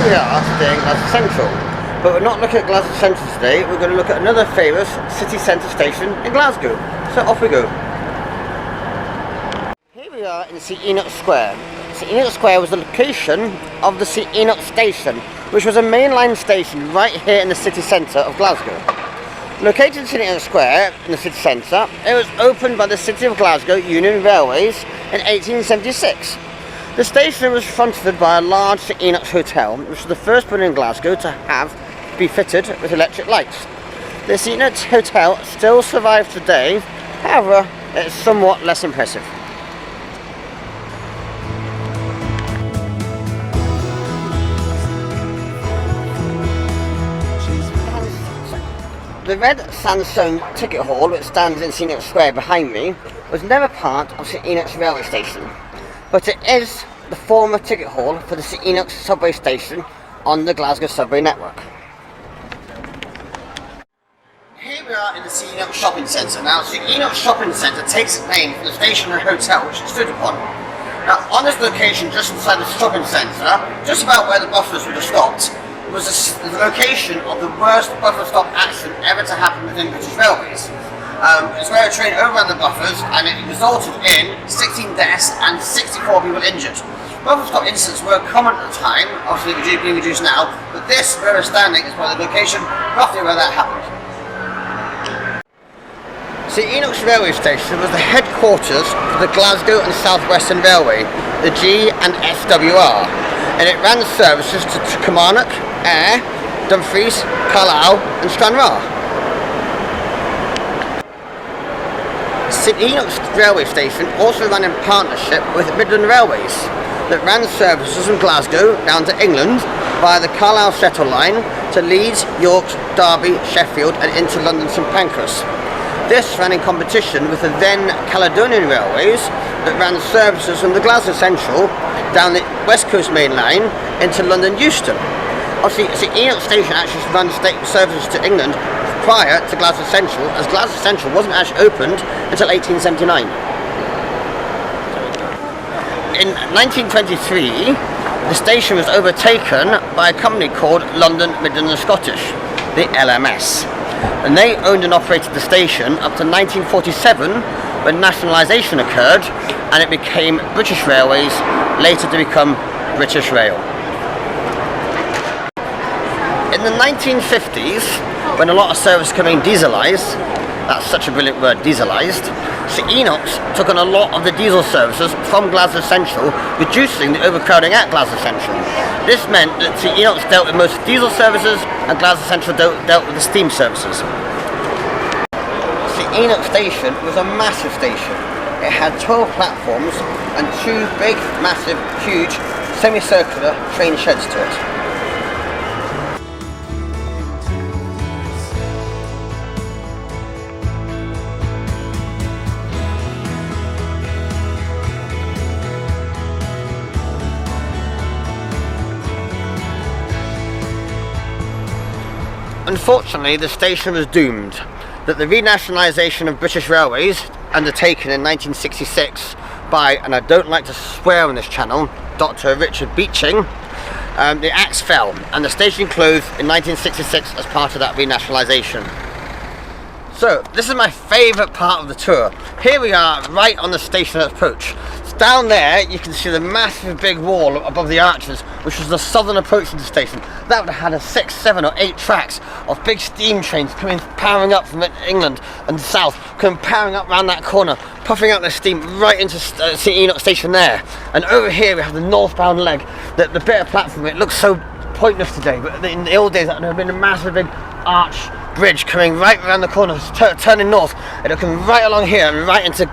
we are today in Glasgow Central, but we're not looking at Glasgow Central today. We're going to look at another famous city centre station in Glasgow. So off we go. Here we are in St Enoch Square. St Enoch Square was the location of the St Enoch Station, which was a mainline station right here in the city centre of Glasgow. Located in St Enoch Square in the city centre, it was opened by the City of Glasgow Union Railways in 1876. The station was fronted by a large St Enoch Hotel, which was the first building in Glasgow to be fitted with electric lights. The St Enoch Hotel still survives today, however, it's somewhat less impressive. The red sandstone ticket hall, which stands in St Enoch Square behind me, was never part of St Enoch's railway station, but it is the former ticket hall for the St Enoch subway station on the Glasgow subway network. Here we are in the St Enoch Shopping Centre. Now, St Enoch Shopping Centre takes its name from the station and hotel which it stood upon. Now, on this location just inside the shopping centre, just about where the buses would have stopped, was the location of the worst buffer stop accident ever to happen within British Railways. It's where a train overran the buffers and it resulted in 16 deaths and 64 people injured. Buffer stop incidents were common at the time, obviously being reduced now, but this where we're standing is by the location roughly where that happened. St Enoch's railway station was the headquarters for the Glasgow and South Western Railway, the G&SWR, and it ran services to Kilmarnock, Dumfries, Carlisle and Stranraer. St Enoch's railway station also ran in partnership with Midland Railways that ran services from Glasgow down to England via the Carlisle Settle line to Leeds, York, Derby, Sheffield and into London St Pancras. This ran in competition with the then Caledonian Railways that ran services from the Glasgow Central down the West Coast Main Line into London Euston. Obviously, St Enoch Station actually ran services to England prior to Glasgow Central, as Glasgow Central wasn't actually opened until 1879. In 1923, the station was overtaken by a company called London, Midland and Scottish, the LMS, and they owned and operated the station up to 1947 when nationalisation occurred and it became British Railways, later to become British Rail. In the 1950s, when a lot of services became dieselised, that's such a brilliant word, dieselised, St Enoch's took on a lot of the diesel services from Glasgow Central, reducing the overcrowding at Glasgow Central. This meant that St Enoch's dealt with most diesel services and Glasgow Central dealt with the steam services. St Enoch Station was a massive station. It had 12 platforms and 2 big, massive, huge, semicircular train sheds to it. Unfortunately, the station was doomed. That the renationalisation of British Railways, undertaken in 1966 by, and I don't like to swear on this channel, Dr. Richard Beeching, the axe fell and the station closed in 1966 as part of that renationalisation. So, this is my favourite part of the tour. Here we are, right on the station approach. Down there, you can see the massive big wall above the arches, which was the southern approach to the station. That would have had 6, 7 or 8 tracks of big steam trains coming, powering up from England and south, coming powering up round that corner, puffing out their steam right into St Enoch Station there. And over here we have the northbound leg. The bit of platform, it looks so pointless today, but in the old days that would have been a massive big arch bridge coming right around the corner, turning north, and it'll come right along here and right into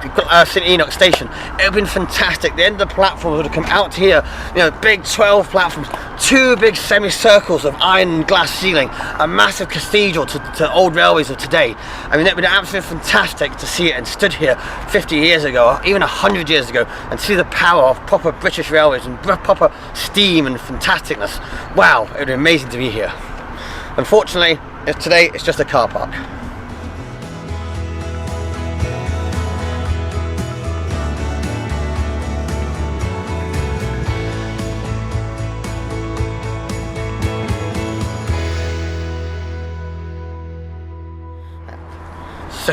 St Enoch Station. It would have been fantastic. The end of the platform would have come out to here, you know, big 12 platforms, 2 big semicircles of iron and glass ceiling, a massive cathedral to old railways of today. I mean, it would have been absolutely fantastic to see it and stood here 50 years ago, or even 100 years ago, and see the power of proper British Railways and proper steam and fantasticness. Wow, it would be amazing to be here. Unfortunately, today it's just a car park.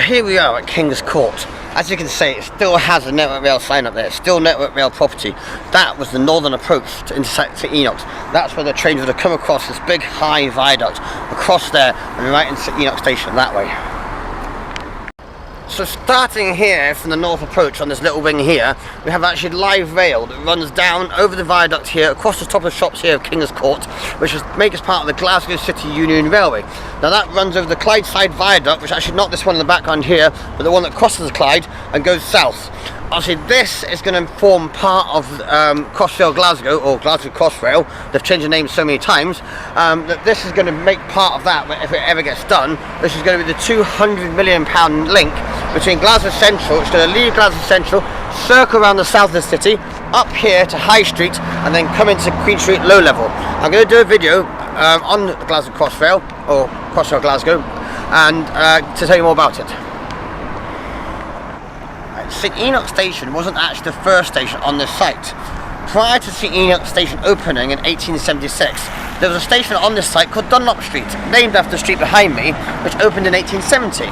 here we are at King's Court. As you can see, it still has a Network Rail sign up there. It's still Network Rail property. That was the northern approach to intersect St Enoch's. That's where the trains would have come across this big high viaduct across there and right into St Enoch Station that way. So starting here from the north approach on this little wing here, we have actually live rail that runs down over the viaduct here, across the top of the shops here of King's Court, which is made as part of the Glasgow City Union Railway. Now that runs over the Clydeside Viaduct, which is actually not this one in the background here, but the one that crosses the Clyde and goes south. Obviously this is going to form part of Crossrail Glasgow, or Glasgow Crossrail. They've changed the name so many times, that this is going to make part of that if it ever gets done. This is going to be the £200 million link between Glasgow Central, which is going to leave Glasgow Central, circle around the south of the city, up here to High Street, and then come into Queen Street low level. I'm going to do a video on the Glasgow Crossrail, or Crossrail Glasgow, and to tell you more about it. St Enoch Station wasn't actually the first station on this site. Prior to St Enoch Station opening in 1876, there was a station on this site called Dunlop Street, named after the street behind me, which opened in 1870.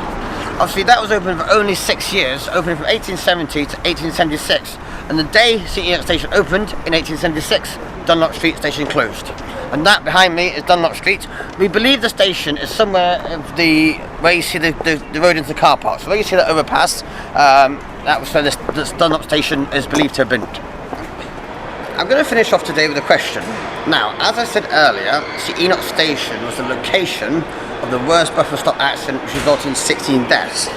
Obviously that was open for only 6 years, opening from 1870 to 1876, and the day St Enoch Station opened in 1876, Dunlop Street Station closed. And that behind me is Dunlop Street. We believe the station is somewhere of where you see the road into the car park. So where you see that overpass, that was where this Dunlop Station is believed to have been. I'm going to finish off today with a question. Now, as I said earlier, St Enoch Station was the location of the worst buffer stop accident, which resulted in 16 deaths.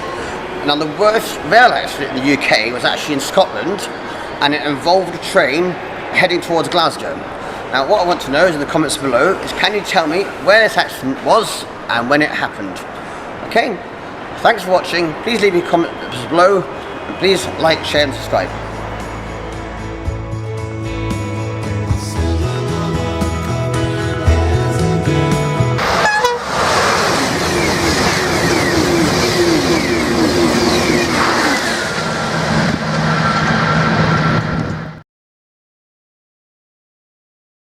Now, the worst rail accident in the UK was actually in Scotland, and it involved a train heading towards Glasgow. Now, what I want to know is in the comments below is, can you tell me where this accident was and when it happened? Okay, thanks for watching. Please leave me comments below, and please like, share and subscribe.